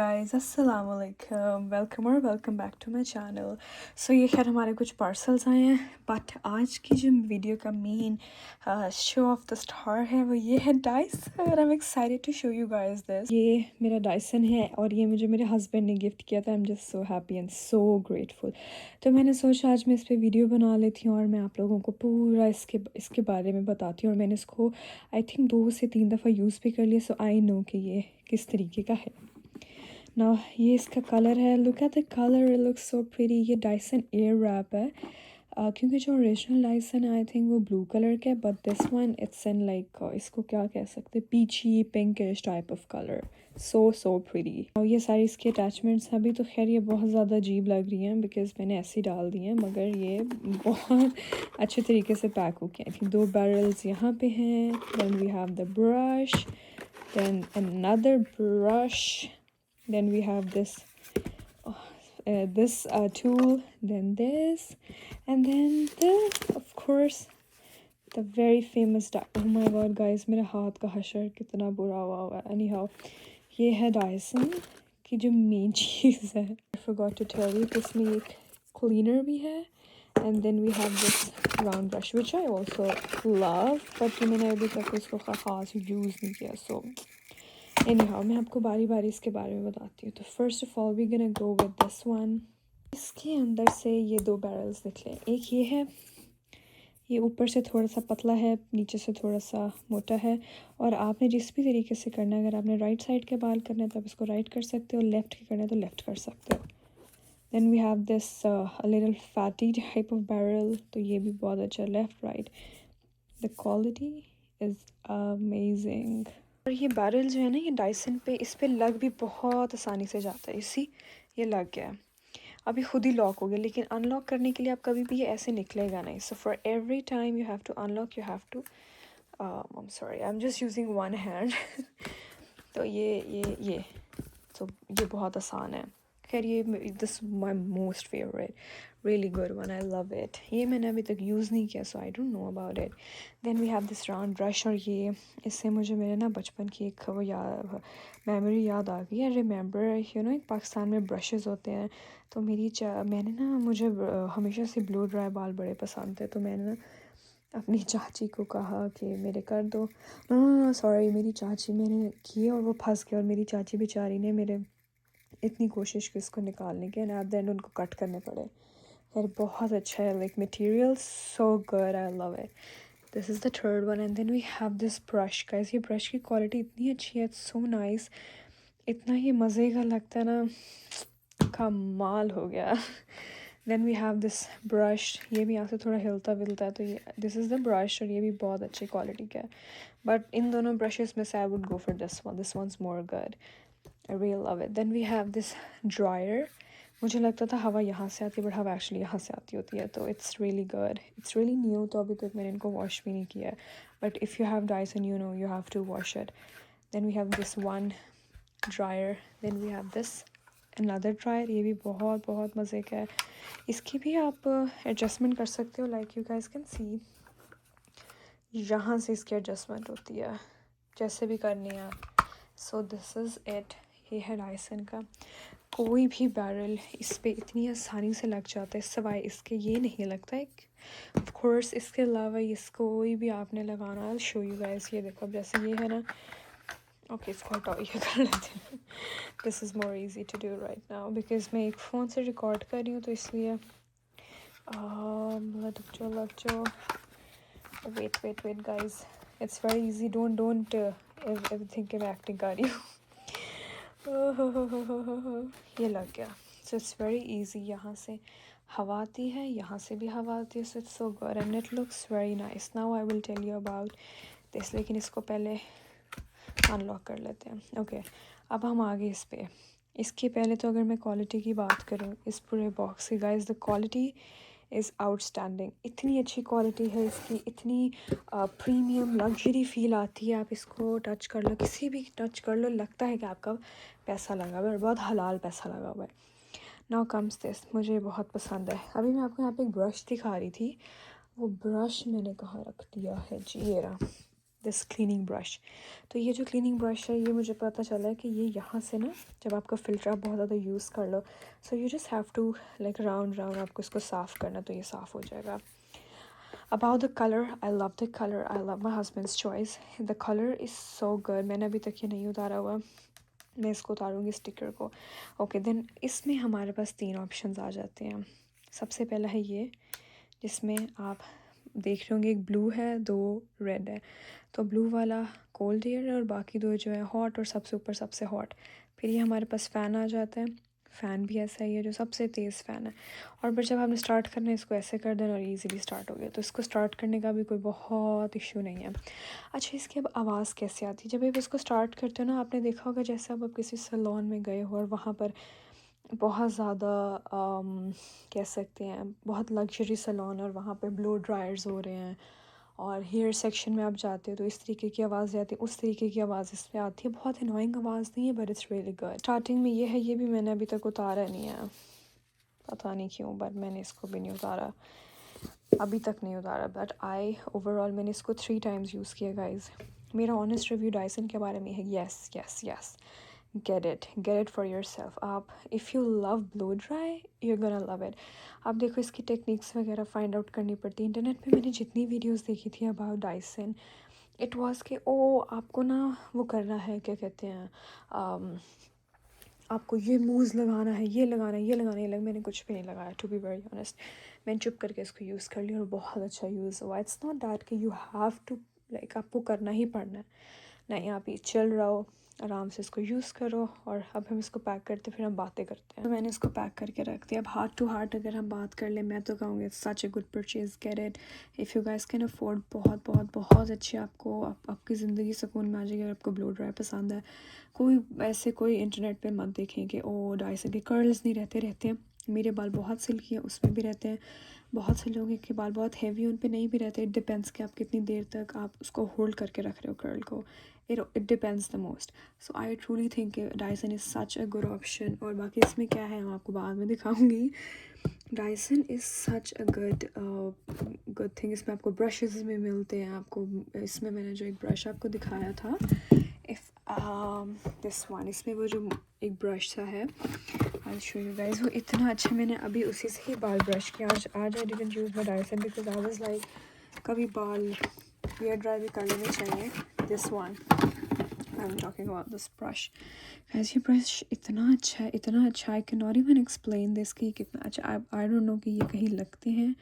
Guys अस्सलाम वालेकुम welcome back to my channel. So ये खैर हमारे कुछ पार्सल्स आए हैं, बट आज की जो वीडियो का main show of the star है वो ये है Dyson. I am excited to show you guys this. ये मेरा डाइसन है और ये मुझे मेरे हस्बैंड ने गिफ्ट किया था। आई am just so happy and so grateful. तो मैंने सोचा आज मैं इस पर वीडियो बना लेती हूँ और मैं आप लोगों को पूरा इसके बारे में बताती हूँ। और मैंने इसको आई थिंक 2 से 3 दफ़ा यूज़ भी कर लिया, सो आई नो कि ये किस तरीके का है ना। ये इसका कलर है, look at the colour, it looks so pretty. ये डाइसन एयर रैप है क्योंकि जो ओरिजिनल डाइसन है आई थिंक वो ब्लू कलर का है, but this one it's in like इसको क्या कह सकते हैं, peachy pinkish type of colour. So pretty. और ये सारी इसकी अटैचमेंट्स अभी तो खैर ये बहुत ज़्यादा अजीब लग रही हैं बिकॉज मैंने ऐसे ही डाल दी हैं, मगर ये बहुत अच्छे तरीके से पैक हो गया है। 2 बैरल्स यहाँ पे हैं, then we have the brush, then another brush, then we have this tool, then this, and then of course the very famous oh my god guys, मेरे हाथ का हशर कितना बुरा हुआ है। anyhow ये है डायसन की जो मेन चीज़ है। I forgot to tell you कि इसमें एक क्लीनर भी है, and then we have this round brush which I also love, but मैंने अभी तक इसको ख़ास यूज़ नहीं किया। so anyhow मैं आपको बारी बारी इसके बारे में बताती हूँ। तो first of all we gonna go with this one. इसके अंदर से ये 2 बैरल्स निकले। एक ये है, ये ऊपर से थोड़ा सा पतला है, नीचे से थोड़ा सा मोटा है। और आपने जिस भी तरीके से करना है, अगर आपने राइट साइड के बाल करना है तो आप इसको राइट कर सकते हो, लेफ़्ट के करना है तो लेफ़्ट कर सकते हो। Then we have this a little fatty type of barrel, तो ये भी बहुत अच्छा, left right. The quality is amazing. और ये बैरल जो है ना, ये डाइसन पे इस पे लग भी बहुत आसानी से जाता है। इसी ये लग गया, अभी खुद ही लॉक हो गया, लेकिन अनलॉक करने के लिए आप कभी भी ये ऐसे निकलेगा नहीं। So for every time you have to unlock, you have to I am sorry, I am just using one hand तो ये तो ये बहुत आसान है। खैर ये this my most favourite, really good one, I love it. ये मैंने अभी तक यूज़ नहीं किया, so I don't know about it. Then we have this round brush, और ये इससे मुझे मेरे ना बचपन की एक वो मेमोरी याद आ गई। I remember you know Pakistan में ब्रशेज़ होते हैं, तो मैंने ना मुझे हमेशा से ब्लो ड्राई बाल बड़े पसंद थे, तो मैंने ना अपनी चाची को कहा कि मेरे कर दो। नो सॉरी, मेरी चाची मैंने किए और वो फंस गया, और मेरी चाची बेचारी ने मेरे इतनी कोशिश की इसको निकालने की, एंड एट द एंड उनको कट करने पड़े। खैर बहुत अच्छा है, like material so good, I love it. This is the third one, and then we have this brush guys. ये ब्रश की क्वालिटी इतनी अच्छी है, इट्स सो नाइस, इतना ही मज़े का लगता है ना, कमाल हो गया। Then we have this brush, ये भी यहाँ से थोड़ा हिलता विलता है, तो ये दिस इज़ द ब्रश, और ये भी बहुत अच्छी क्वालिटी का है। बट इन दोनों ब्रशेस में से I would go for this one's more good, I really love it. Then we have this dryer. मुझे लगता था हवा यहाँ से आती है, बट हवा एक्चुअली यहाँ से आती होती है, तो it's really good, it's really new. तो अभी तक मैंने इनको वॉश भी नहीं किया है, but if you have Dyson you know you have to wash it. Then we have this one dryer, then we have this another dryer, ये भी बहुत बहुत मज़े का है। इसकी भी आप एडजस्टमेंट कर सकते हो, like you guys can see, यहाँ से इसकी एडजस्टमेंट होती है, जैसे भी करनी है आप। सो दिस इज़ इट, ये है डाइसन का। कोई भी बैरल इस पे इतनी आसानी से लग जाता है, सिवाय इसके ये नहीं लगता है। ऑफ कोर्स इसके अलावा इसको कोई भी आपने लगाना है, शो यू गाइस। ये देखो, अब जैसे ये है ना, ओके इसको हटाओ, ये कर लेते हैं। This is more easy to do right now because मैं एक फ़ोन से रिकॉर्ड कर रही हूँ, तो इसलिए लग जाओ। Wait guys, it's very easy, don't everything के मैं एक्टिंग कर रही हूँ। ये लग गया। सो इट्स वेरी इजी, यहाँ से हवा आती है, यहाँ से भी हवा आती है, so it's so good and it looks very nice. Now I will tell you about this, लेकिन इसको पहले अनलॉक कर लेते हैं। ओके अब हम आगे इस पे। इसके पहले तो अगर मैं क्वालिटी की बात करूँ इस पूरे बॉक्स की guys, the quality is outstanding. इतनी अच्छी क्वालिटी है इसकी, इतनी प्रीमियम लग्जरी फील आती है। आप इसको टच कर लो, किसी भी टच कर लो, लगता है कि आपका पैसा लगा हुआ है, और बहुत हलाल पैसा लगा हुआ है। नाउ कम्स दिस, मुझे बहुत पसंद है। अभी मैं आपको यहाँ पे एक ब्रश दिखा रही थी, वो ब्रश मैंने कहाँ रख दिया है जी, ये रहा। This cleaning brush. तो ये जो क्लीनिंग ब्रश है ये मुझे पता चला है कि ये यहाँ से ना जब आपका फ़िल्टर आप बहुत ज़्यादा यूज़ कर लो, so you just have to like round round आपको इसको साफ़ करना, तो ये साफ़ हो जाएगा। About the color, I love the color. I love my husband's choice. The color is so good. मैंने अभी तक ये नहीं उतारा हुआ, मैं इसको उतारूँगी स्टिकर को। ओके देन इसमें हमारे पास 3 ऑप्शंस आ जाते हैं। सबसे पहला है ये, जिसमें आप देख रहे होंगे एक ब्लू है, 2 रेड है। तो ब्लू वाला कोल्ड एयर है और बाकी 2 जो है हॉट, और सबसे ऊपर सबसे हॉट। फिर ये हमारे पास फ़ैन आ जाता है। फ़ैन भी ऐसा ही है जो सबसे तेज़ फ़ैन है। और फिर जब आपने स्टार्ट करना है इसको ऐसे कर देना और इजीली स्टार्ट हो गया। तो इसको स्टार्ट करने का भी कोई बहुत इशू नहीं है। अच्छा, इसकी अब आवाज़ कैसे आती है? जब आप इसको स्टार्ट करते हो ना, आपने देखा होगा जैसे अब आप किसी सैलून में गए हो और वहाँ पर बहुत ज़्यादा कह सकते हैं बहुत लग्जरी सैलून, और वहाँ पे ब्लो ड्रायर्स हो रहे हैं और हेयर सेक्शन में आप जाते हो तो इस तरीके की आवाज़ आती है, उस तरीके की आवाज़ इसमें आती है। बहुत अनोइंग आवाज़ नहीं है, but it's really good. Starting में ये है, ये भी मैंने अभी तक उतारा नहीं है, पता नहीं क्यों, बट मैंने इसको भी नहीं उतारा, अभी तक नहीं उतारा। बट ओवरऑल मैंने इसको 3 टाइम्स यूज़ किया गाइज। मेरा ऑनेस्ट रिव्यू डायसन के बारे में है, yes yes yes, get it for yourself. आप if you love blow dry you gonna love it. आप देखो इसकी टेक्निक्स वगैरह फाइंड आउट करनी पड़ती है। इंटरनेट पे मैंने जितनी वीडियोस देखी थी अबाउट डायसन, इट वाज कि ओ आपको ना वो करना है, क्या कहते हैं, आपको ये मूव्स लगाना है, ये लगाना है, ये लगाना है, ये मैंने कुछ भी नहीं लगाया, टू बी वेरी ऑनेस्ट। मैंने चुप करके इसको यूज़ कर लिया और बहुत अच्छा यूज़ हुआ। इट्स नॉट दैट कि यू हैव टू लाइक आपको करना ही पड़ना है, नहीं, आप ये चल रहो, आराम से इसको यूज़ करो। और अब हम इसको पैक करते फिर हम बातें करते हैं। तो मैंने इसको पैक करके रख दिया। अब हार्ट टू हार्ट अगर हम बात कर लें, मैं तो कहूँगी it's such a good purchase, get it if you guys can afford. बहुत बहुत बहुत अच्छी, आपको आपकी ज़िंदगी सुकून में आ जाएगी। अगर आपको ब्लो ड्राई पसंद है, कोई इंटरनेट पे मत देखें कि ओ डायसन के कर्ल्स नहीं रहते हैं। मेरे बाल बहुत सिल्की हैं, उसमें भी रहते हैं। बहुत से लोगों के बाल बहुत हैवी, उन पे नहीं भी रहते। इट डिपेंड्स कि आप कितनी देर तक आप उसको होल्ड करके रख रहे हो कर्ल को। It depends the most. So I truly think Dyson is such a good option. और बाकी इसमें क्या है मैं आपको बाद में दिखाऊंगी। Dyson is such a good thing. इसमें आपको ब्रशेस में मिलते हैं। आपको इसमें मैंने जो एक ब्रश आपको दिखाया था, इफ़ दिस वन, इसमें वो जो एक ब्रश सा है, आई शो यू गाइस, वो इतना अच्छा, मैंने अभी उसी से ही बाल ब्रश किया। आज I didn't use my Dyson because I was like कभी बाल हेयर ड्राई भी कर लेने चाहिए। This one I am talking about this brush. Guys ये ब्रश इतना अच्छा है, इतना अच्छा, I can not even explain this कि कितना अच्छा। आई डोंट नो कि ये कहीं लगते हैं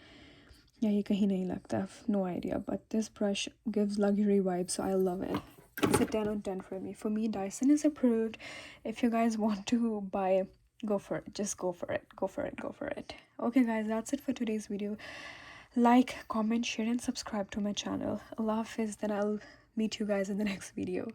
या ये कहीं नहीं लगता, no idea, but this brush gives luxury vibes, so I love it. It's a 10 on 10 for me. For me, Dyson is approved. If you guys want to buy, go for it. Just go for it. Go for it. Go for it. Okay, guys, that's it for today's video. Like, comment, share, and subscribe to my channel. Allah Hafiz. Then I'll meet you guys in the next video.